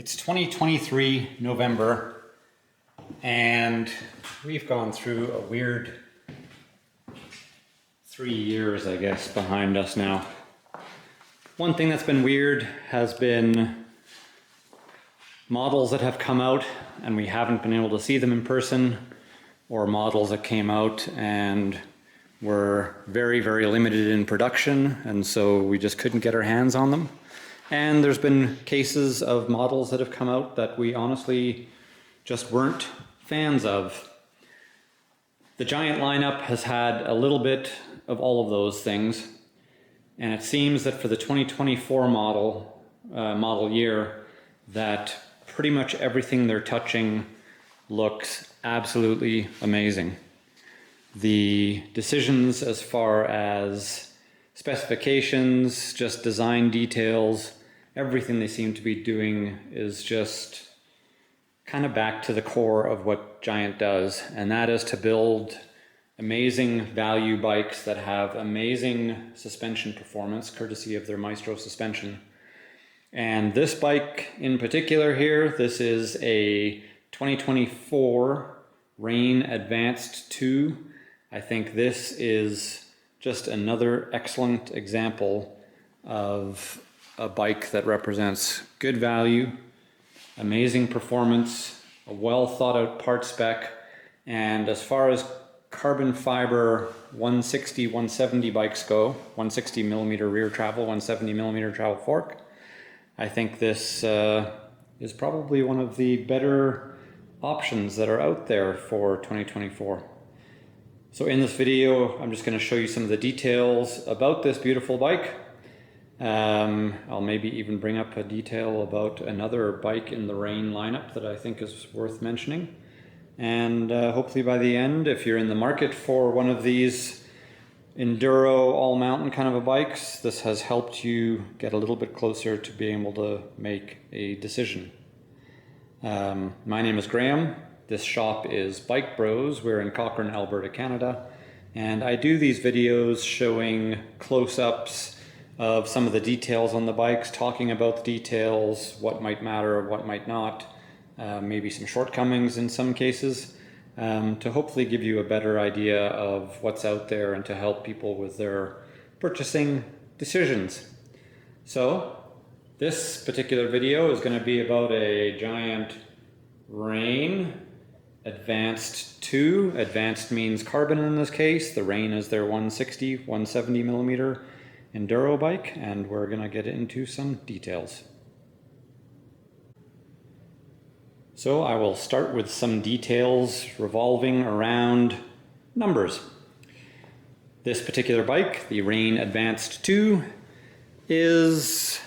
It's 2023 November, and we've gone through a weird 3 years, I guess, behind us now. One thing that's been weird has been models that have come out and we haven't been able to see them in person, or models that came out and were very, very limited in production, and so we just couldn't get our hands on them. And there's been cases of models that have come out that we honestly just weren't fans of. The Giant lineup has had a little bit of all of those things, and it seems that for the 2024 model year, that pretty much everything they're touching looks absolutely amazing. The decisions as far as specifications, just design details, everything they seem to be doing is just kind of back to the core of what Giant does, and that is to build amazing value bikes that have amazing suspension performance, courtesy of their Maestro suspension. And this bike in particular here, this is a 2024 Rain Advanced 2. I think this is just another excellent example of a bike that represents good value, amazing performance, a well thought out part spec, and as far as carbon fiber 160, 170 bikes go, 160 millimeter rear travel, 170 millimeter travel fork, I think this is probably one of the better options that are out there for 2024. So in this video, I'm just going to show you some of the details about this beautiful bike. I'll maybe even bring up a detail about another bike in the Rain lineup that I think is worth mentioning. And hopefully by the end, if you're in the market for one of these enduro all-mountain kind of a bikes, this has helped you get a little bit closer to being able to make a decision. My name is Graham. This shop is Bike Bros. We're in Cochrane, Alberta, Canada. And I do these videos showing close-ups of some of the details on the bikes, talking about the details, what might matter, what might not, maybe some shortcomings in some cases, to hopefully give you a better idea of what's out there and to help people with their purchasing decisions. So this particular video is going to be about a Giant Rain Advanced 2. Advanced means carbon in this case. The Rain is their 160, 170 millimeter enduro bike, and we're going to get into some details. So I will start with some details revolving around numbers. This particular bike, the Rain Advanced 2, is,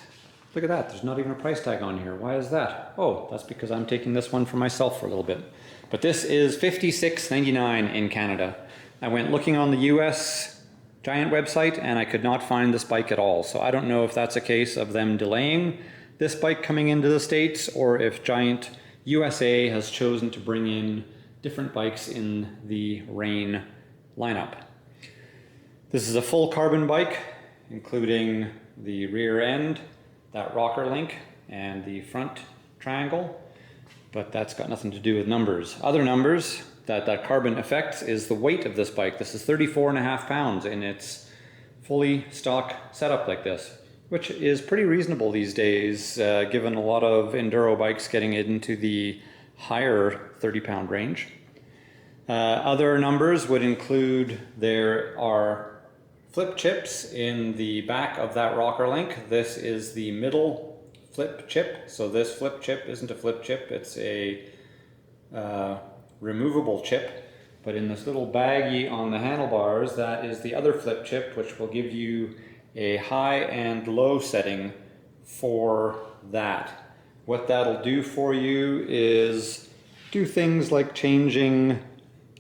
look at that, there's not even a price tag on here. Why is that? Oh, that's because I'm taking this one for myself for a little bit. But this is $56.99 in Canada. I went looking on the US Giant website and I could not find this bike at all. So I don't know if that's a case of them delaying this bike coming into the States, or if Giant USA has chosen to bring in different bikes in the Rain lineup. This is a full carbon bike, including the rear end, that rocker link, and the front triangle, but that's got nothing to do with numbers. Other numbers that carbon affects is the weight of this bike. This is 34.5 pounds in its fully stock setup like this, which is pretty reasonable these days, given a lot of enduro bikes getting into the higher 30-pound range. Other numbers would include there are flip chips in the back of that rocker link. This is the middle flip chip. So this flip chip isn't a flip chip, it's a removable chip. But in this little baggie on the handlebars, that is the other flip chip, which will give you a high and low setting for that. What that'll do for you is do things like changing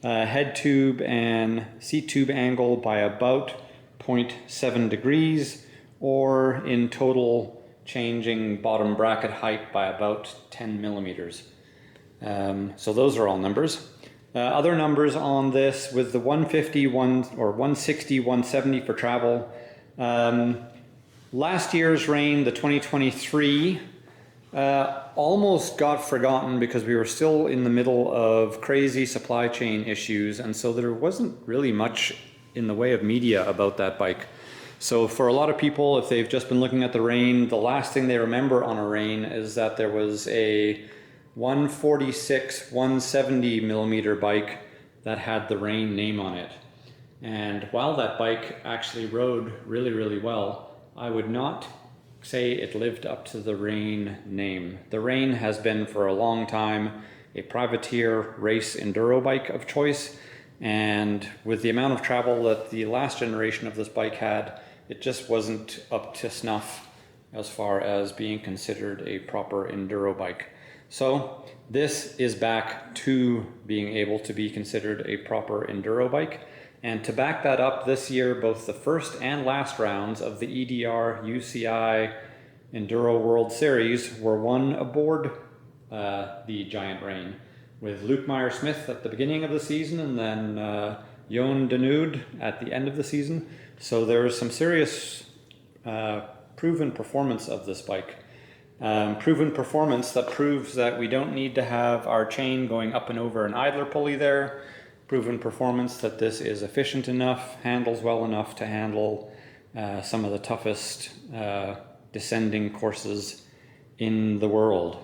head tube and seat tube angle by about 0.7 degrees, or in total changing bottom bracket height by about 10 millimeters. So those are all numbers. Other numbers on this, with the 150, 160, 170 for travel. Last year's Rain, the 2023, Almost got forgotten because we were still in the middle of crazy supply chain issues, and so there wasn't really much in the way of media about that bike. So for a lot of people, if they've just been looking at the Rain, the last thing they remember on a Rain is that there was a 146 170 millimeter bike that had the Rain name on it. And while that bike actually rode really, really well, I would not say it lived up to the Rain name. The Rain has been for a long time a privateer race enduro bike of choice, and with the amount of travel that the last generation of this bike had, it just wasn't up to snuff as far as being considered a proper enduro bike. So this is back to being able to be considered a proper enduro bike. And to back that up, this year, both the first and last rounds of the EDR UCI Enduro World Series were won aboard the Giant Rain, with Luke Meyer-Smith at the beginning of the season and then Jon Denude at the end of the season. So there's some serious proven performance of this bike. Proven performance that proves that we don't need to have our chain going up and over an idler pulley there. Proven performance that this is efficient enough, handles well enough to handle some of the toughest descending courses in the world.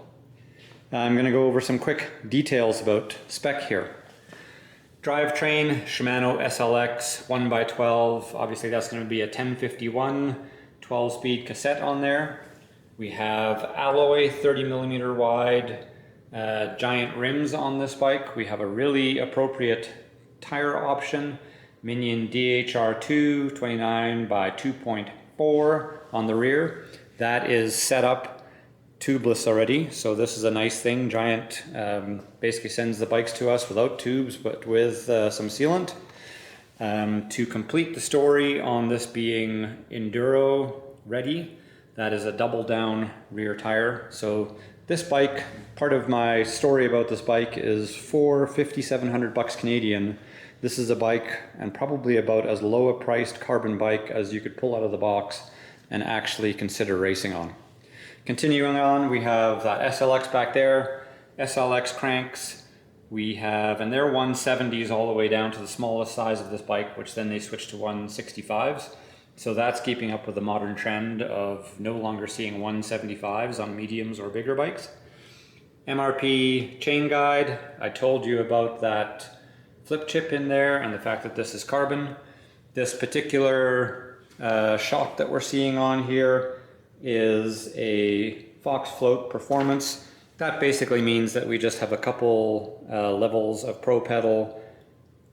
I'm going to go over some quick details about spec here. Drivetrain, Shimano SLX 1x12, obviously that's going to be a 1051 12-speed cassette on there. We have alloy 30mm wide giant rims on this bike. We have a really appropriate tire option, Minion DHR2 29 by 2.4 on the rear. That is set up tubeless already, so this is a nice thing. Giant basically sends the bikes to us without tubes but with some sealant. To complete the story on this being enduro ready, that is a double down rear tire. So this bike, part of my story about this bike is for 5,700 bucks Canadian. This is a bike and probably about as low a priced carbon bike as you could pull out of the box and actually consider racing on. Continuing on, we have that SLX back there, SLX cranks. We have, and they're 170s all the way down to the smallest size of this bike, which then they switch to 165s. So that's keeping up with the modern trend of no longer seeing 175s on mediums or bigger bikes. MRP chain guide, I told you about that flip chip in there and the fact that this is carbon. This particular shock that we're seeing on here is a Fox Float Performance. That basically means that we just have a couple levels of pro pedal,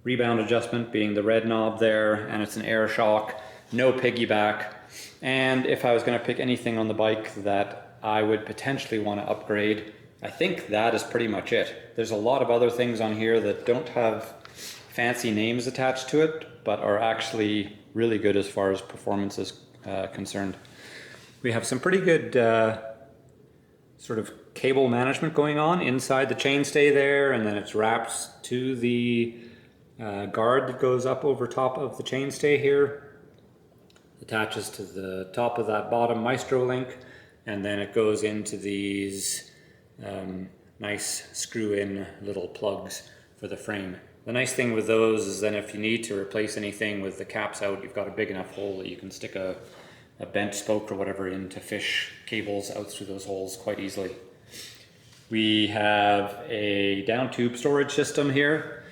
rebound adjustment being the red knob there, and it's an air shock. No piggyback, and if I was going to pick anything on the bike that I would potentially want to upgrade, I think that is pretty much it. There's a lot of other things on here that don't have fancy names attached to it, but are actually really good as far as performance is concerned. We have some pretty good sort of cable management going on inside the chainstay there, and then it's wrapped to the guard that goes up over top of the chainstay here. Attaches to the top of that bottom Maestro link, and then it goes into these nice screw-in little plugs for the frame. The nice thing with those is then if you need to replace anything with the caps out, you've got a big enough hole that you can stick a bent spoke or whatever in to fish cables out through those holes quite easily. We have a downtube storage system here.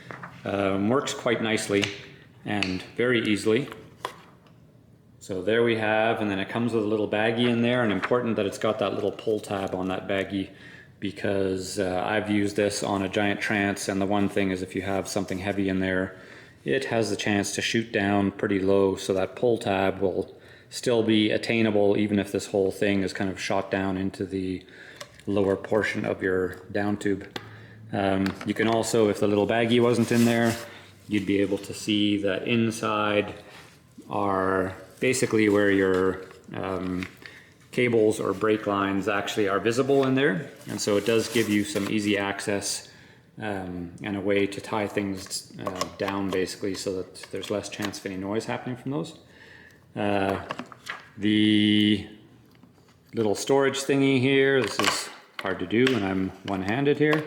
Works quite nicely and very easily. So there we have, and then it comes with a little baggie in there, and important that it's got that little pull tab on that baggie because I've used this on a giant trance, and the one thing is if you have something heavy in there, it has the chance to shoot down pretty low, so that pull tab will still be attainable even if this whole thing is kind of shot down into the lower portion of your down tube. You can also, if the little baggie wasn't in there, you'd be able to see that inside are basically where your cables or brake lines actually are visible in there, and so it does give you some easy access and a way to tie things down basically so that there's less chance of any noise happening from those. The little storage thingy here, this is hard to do when I'm one-handed here.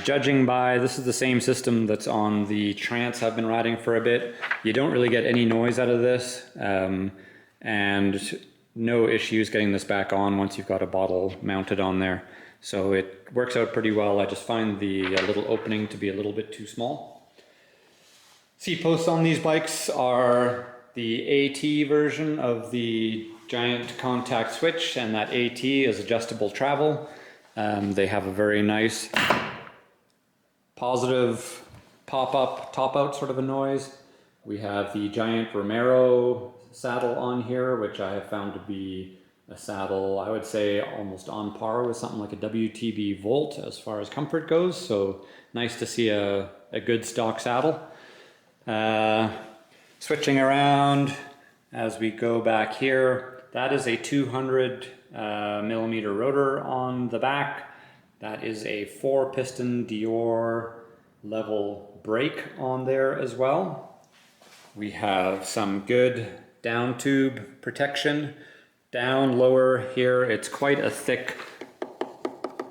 Judging by, this is the same system that's on the Trance I've been riding for a bit. You don't really get any noise out of this, and no issues getting this back on once you've got a bottle mounted on there. So it works out pretty well. I just find the little opening to be a little bit too small. Seat posts on these bikes are the AT version of the giant contact switch, and that AT is adjustable travel. They have a very nice positive pop-up, top-out sort of a noise. We have the giant Romero saddle on here, which I have found to be a saddle, I would say, almost on par with something like a WTB Volt as far as comfort goes. So nice to see a good stock saddle. Switching around as we go back here, that is a 200 millimeter rotor on the back. That is a 4-piston Dior level brake on there as well. We have some good down tube protection. Down lower here, it's quite a thick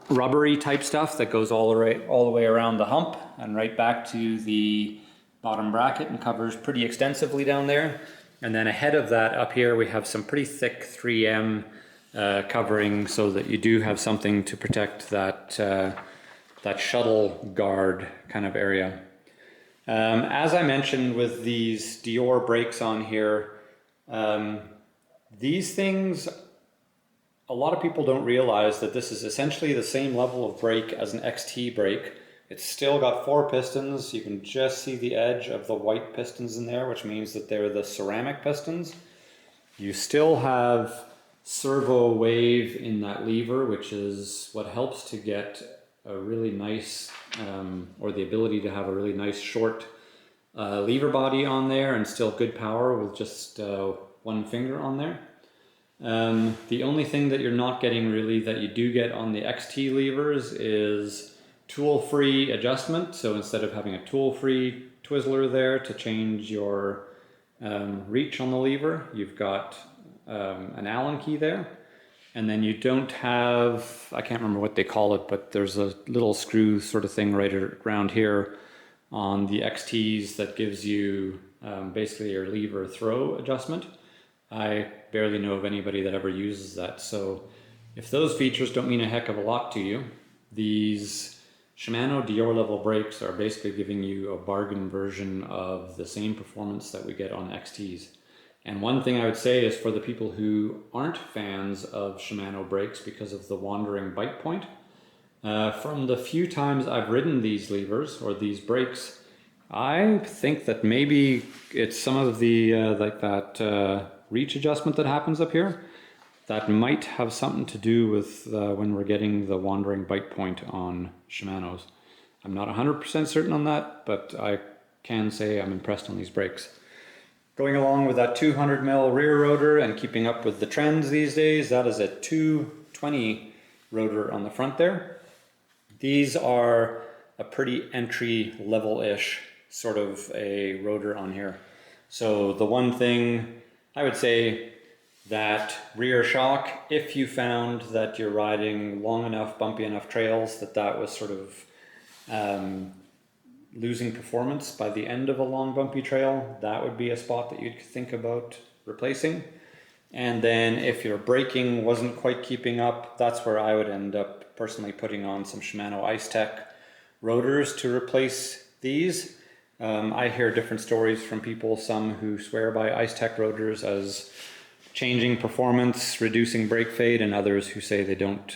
rubbery type stuff that goes all the way around the hump and right back to the bottom bracket and covers pretty extensively down there. And then ahead of that up here we have some pretty thick 3M covering so that you do have something to protect that, that shuttle guard kind of area. As I mentioned with these Dior brakes on here, these things, a lot of people don't realize that this is essentially the same level of brake as an XT brake. It's still got 4 pistons. You can just see the edge of the white pistons in there, which means that they're the ceramic pistons. You still have servo wave in that lever, which is what helps to get a really nice, or the ability to have a really nice short lever body on there and still good power with just one finger on there. The only thing that you're not getting really that you do get on the XT levers is tool-free adjustment. So instead of having a tool-free Twizzler there to change your reach on the lever, you've got an Allen key there. And then you don't have, I can't remember what they call it, but there's a little screw sort of thing right around here on the XTs that gives you basically your lever throw adjustment. I barely know of anybody that ever uses that. So if those features don't mean a heck of a lot to you, these Shimano Dior level brakes are basically giving you a bargain version of the same performance that we get on XTs. And one thing I would say is for the people who aren't fans of Shimano brakes because of the wandering bite point, from the few times I've ridden these levers or these brakes, I think that maybe it's some of the like that reach adjustment that happens up here that might have something to do with when we're getting the wandering bite point on Shimanos. I'm not 100% certain on that, but I can say I'm impressed on these brakes. Going along with that 200 mil rear rotor and keeping up with the trends these days, that is a 220 rotor on the front there. These are a pretty entry level-ish sort of a rotor on here. So the one thing I would say, that rear shock, if you found that you're riding long enough, bumpy enough trails that was sort of losing performance by the end of a long bumpy trail, that would be a spot that you'd think about replacing. And then if your braking wasn't quite keeping up, that's where I would end up personally putting on some Shimano Ice Tech rotors to replace these. I hear different stories from people, some who swear by Ice Tech rotors as changing performance, reducing brake fade, and others who say they don't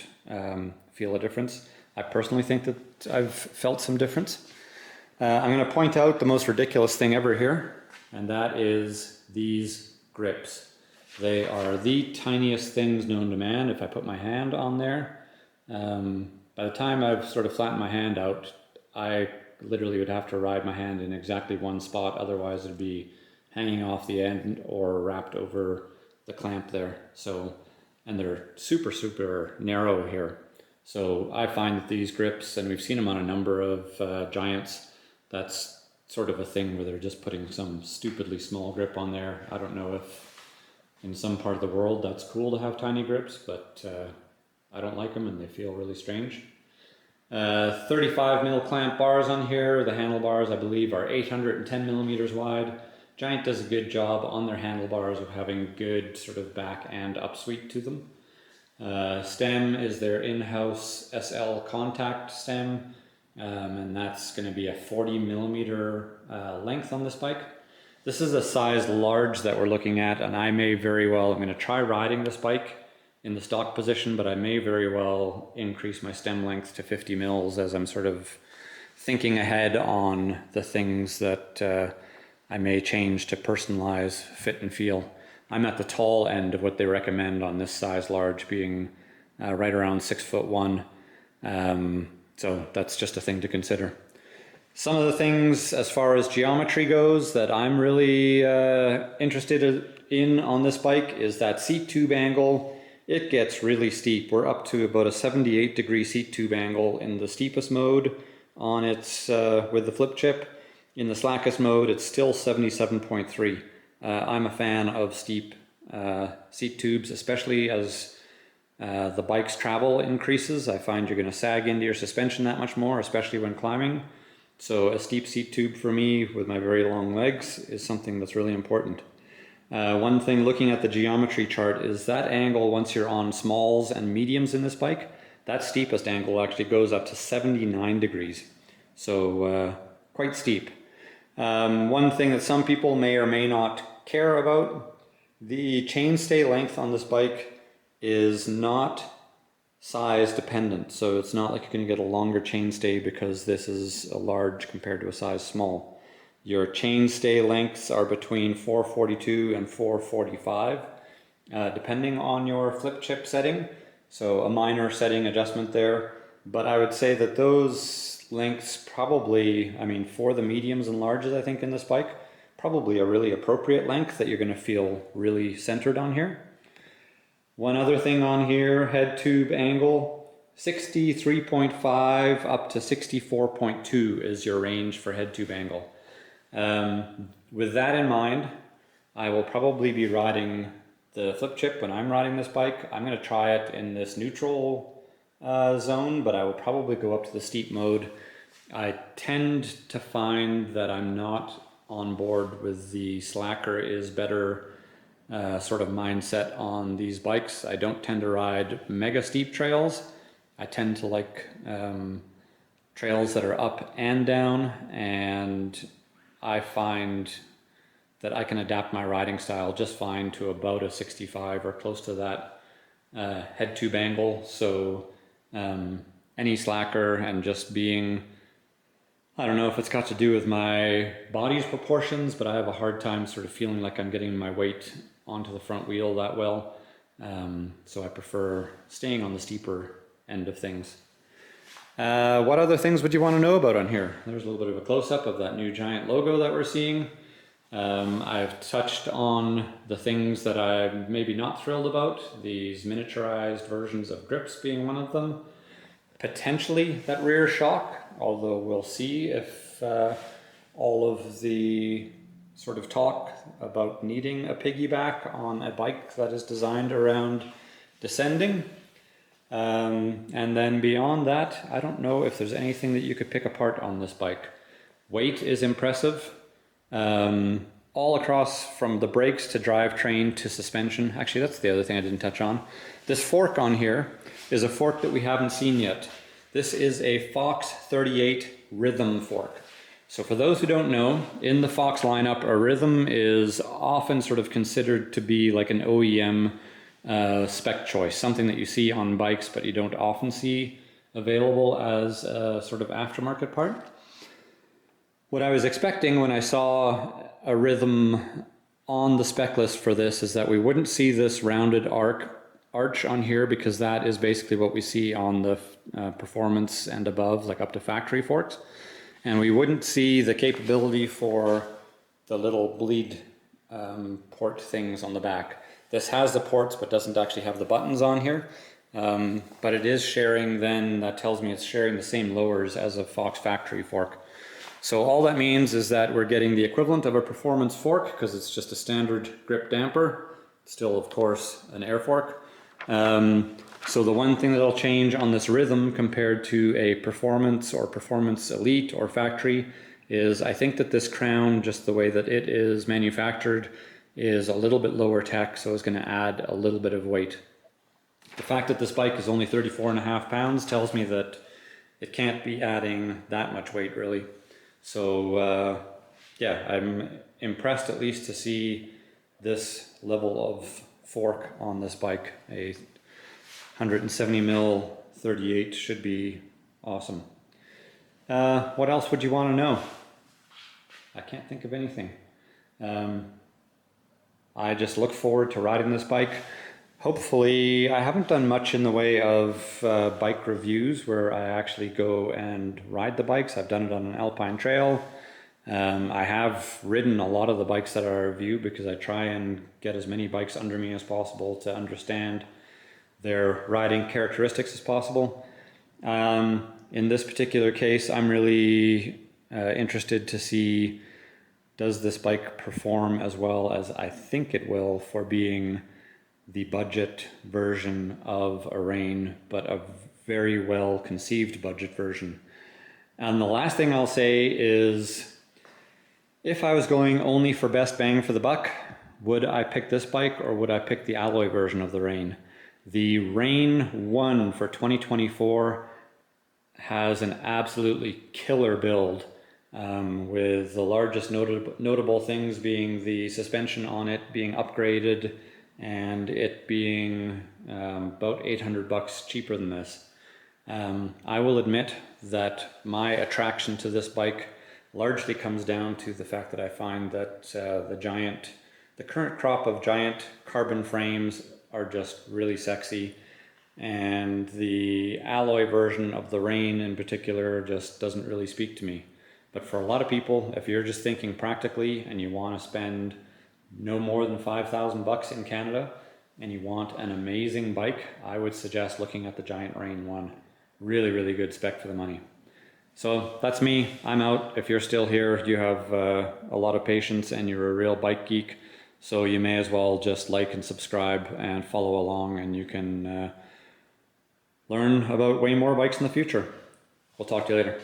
feel a difference. I personally think that I've felt some difference. I'm going to point out the most ridiculous thing ever here, and that is these grips. They are the tiniest things known to man. If I put my hand on there, by the time I've sort of flattened my hand out, I literally would have to ride my hand in exactly one spot, otherwise it'd be hanging off the end or wrapped over the clamp there. So, and they're super, super narrow here. So I find that these grips, and we've seen them on a number of giants, that's sort of a thing where they're just putting some stupidly small grip on there. I don't know if in some part of the world that's cool to have tiny grips, but I don't like them and they feel really strange. 35 mil clamp bars on here. The handlebars I believe are 810 millimeters wide. Giant does a good job on their handlebars of having good sort of back and up sweep to them. Stem is their in-house SL contact stem, and that's going to be a 40 millimeter length on this bike. This is a size large that we're looking at, and I may very well, I'm going to try riding this bike in the stock position, but I may very well increase my stem length to 50 mils as I'm sort of thinking ahead on the things that I may change to personalize fit and feel. I'm at the tall end of what they recommend on this size large, being right around 6'1". So that's just a thing to consider. Some of the things as far as geometry goes that I'm really interested in on this bike is that seat tube angle. It gets really steep. We're up to about a 78-degree seat tube angle in the steepest mode on its with the flip chip. In the slackest mode, it's still 77.3. I'm a fan of steep seat tubes, especially as the bike's travel increases. I find you're going to sag into your suspension that much more, especially when climbing. So a steep seat tube for me with my very long legs is something that's really important. One thing looking at the geometry chart is that angle, once you're on smalls and mediums in this bike, that steepest angle actually goes up to 79 degrees. So quite steep. One thing that some people may or may not care about, the chainstay length on this bike is not size dependent. So it's not like you're going to get a longer chainstay because this is a large compared to a size small. Your chainstay lengths are between 442 and 445, depending on your flip chip setting. So a minor setting adjustment there. But I would say that those lengths probably, I mean, for the mediums and larges, I think in this bike, probably a really appropriate length that you're going to feel really centered on here. One other thing on here, head tube angle, 63.5 up to 64.2 is your range for head tube angle. With that in mind, I will probably be riding the flip chip when I'm riding this bike. I'm going to try it in this neutral zone, but I will probably go up to the steep mode. I tend to find that I'm not on board with the slacker is better sort of mindset on these bikes. I don't tend to ride mega steep trails. I tend to like trails that are up and down, and I find that I can adapt my riding style just fine to about a 65 or close to that head tube angle. So any slacker and just being, I don't know if it's got to do with my body's proportions, but I have a hard time sort of feeling like I'm getting my weight onto the front wheel that well. So I prefer staying on the steeper end of things. What other things would you want to know about on here? There's a little bit of a close-up of that new Giant logo that we're seeing. I've touched on the things that I'm maybe not thrilled about, these miniaturized versions of grips being one of them. Potentially that rear shock, although we'll see if all of the sort of talk about needing a piggyback on a bike that is designed around descending. And then beyond that, I don't know if there's anything that you could pick apart on this bike. Weight is impressive. All across from the brakes to drivetrain to suspension. Actually, that's the other thing I didn't touch on. This fork on here is a fork that we haven't seen yet. This is a Fox 38 Rhythm fork. So for those who don't know, in the Fox lineup, a Rhythm is often sort of considered to be like an OEM spec choice, something that you see on bikes but you don't often see available as a sort of aftermarket part. What I was expecting when I saw a Rhythm on the spec list for this is that we wouldn't see this rounded arch on here, because that is basically what we see on the performance and above, like up to factory forks. And we wouldn't see the capability for the little bleed port things on the back. This has the ports but doesn't actually have the buttons on here. But it is sharing then, that tells me it's sharing the same lowers as a Fox factory fork. So all that means is that we're getting the equivalent of a performance fork, because it's just a standard grip damper, Still, of course, an air fork. So the one thing that'll change on this rhythm compared to a performance or performance elite or factory is I think that this crown, just the way that it is manufactured, is a little bit lower tech, so it's going to add a little bit of weight. The fact that this bike is only 34.5 pounds tells me that it can't be adding that much weight really. So yeah, I'm impressed at least to see this level of fork on this bike. A 170 mil 38 should be awesome. What else would you want to know? I can't think of anything. I just look forward to riding this bike. Hopefully, I haven't done much in the way of bike reviews where I actually go and ride the bikes. I've done it on an alpine trail. I have ridden a lot of the bikes that I review because I try and get as many bikes under me as possible to understand their riding characteristics as possible. In this particular case, I'm really interested to see, does this bike perform as well as I think it will for being the budget version of a Reign, but a very well conceived budget version. And the last thing I'll say is, if I was going only for best bang for the buck, would I pick this bike or would I pick the alloy version of the Reign? The Reign 1 for 2024 has an absolutely killer build, with the largest notable things being the suspension on it being upgraded and it being about $800 cheaper than this. I will admit that my attraction to this bike largely comes down to the fact that I find that the current crop of giant carbon frames are just really sexy, and the alloy version of the Reign in particular just doesn't really speak to me. But for a lot of people, if you're just thinking practically and you want to spend no more than $5,000 in Canada and you want an amazing bike, I would suggest looking at the giant Reign 1. Really, really good spec for the money. So that's me. I'm out. If you're still here, you have a lot of patience and you're a real bike geek. So you may as well just like and subscribe and follow along, and you can learn about way more bikes in the future. We'll talk to you later.